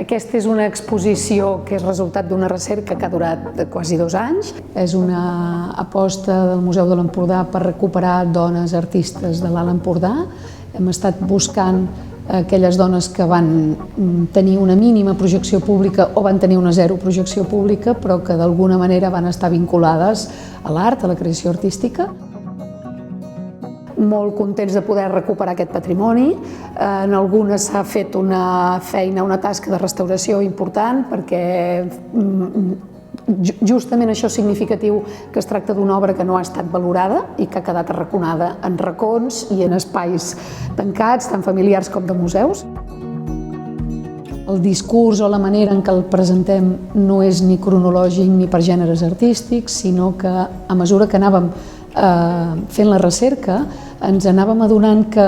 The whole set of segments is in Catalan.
Aquesta és una exposició que és resultat d'una recerca que ha durat quasi 2 anys. És una aposta del Museu de l'Empordà per recuperar dones artistes de l'Alt Empordà. Hem estat buscant aquelles dones que van tenir una mínima projecció pública o van tenir una zero projecció pública, però que d'alguna manera van estar vinculades a l'art, a la creació artística. Molt contents de poder recuperar aquest patrimoni. En algunes s'ha fet una feina, una tasca de restauració important, perquè justament això és significatiu, que es tracta d'una obra que no ha estat valorada i que ha quedat arraconada en racons i en espais tancats, tant familiars com de museus. El discurs o la manera en què el presentem no és ni cronològic ni per gèneres artístics, sinó que a mesura que anàvem fent la recerca ens anàvem adonant que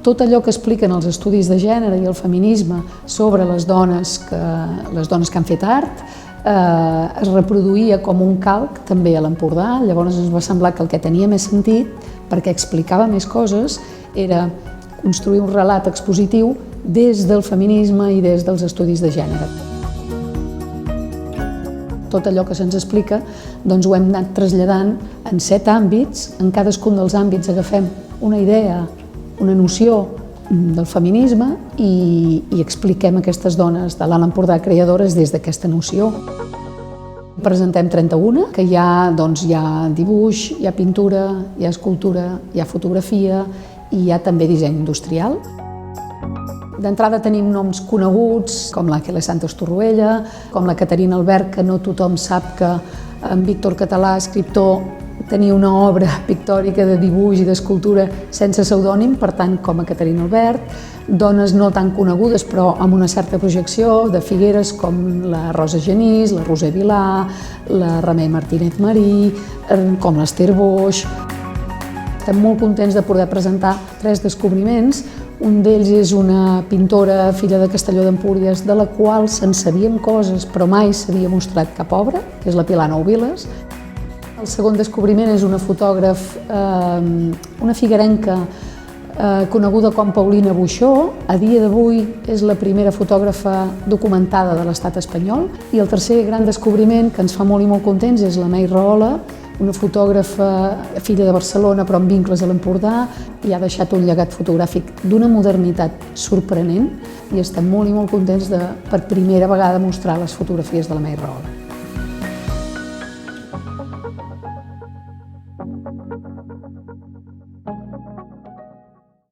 tot allò que expliquen els estudis de gènere i el feminisme sobre les dones que han fet art es reproduïa com un calc també a l'Empordà. Llavors ens va semblar que el que tenia més sentit, perquè explicava més coses, era construir un relat expositiu des del feminisme i des dels estudis de gènere. Tot allò que se'ns explica doncs ho hem anat traslladant en 7 àmbits. En cadascun dels àmbits agafem una idea, una noció del feminisme i expliquem aquestes dones de l'Alt Empordà creadores des d'aquesta noció. Presentem 31, que hi ha dibuix, hi ha pintura, hi ha escultura, hi ha fotografia i hi ha també disseny industrial. D'entrada tenim noms coneguts, com l'Àngela Santos Torroella, com la Caterina Albert, que no tothom sap que en Víctor Català, escriptor, tenia una obra pictòrica de dibuix i d'escultura sense pseudònim, per tant, com a Caterina Albert. Dones no tan conegudes, però amb una certa projecció, de Figueres, com la Rosa Genís, la Roser Vilà, la Remei Martínez Marí, com l'Ester Boix. Estem molt contents de poder presentar 3 descobriments. Un d'ells és una pintora, filla de Castelló d'Empúries, de la qual se'n sabien coses, però mai s'havia mostrat cap obra, que és la Pilar Nouviles. El segon descobriment és una fotògraf, una figuerenca coneguda com Paulina Buixó. A dia d'avui és la primera fotògrafa documentada de l'estat espanyol. I el tercer gran descobriment, que ens fa molt i molt contents, és la May Rahola, una fotògrafa, filla de Barcelona però amb vincles a l'Empordà, i ha deixat un llegat fotogràfic d'una modernitat sorprenent i estem molt i molt contents de, per primera vegada, mostrar les fotografies de la May Rahola.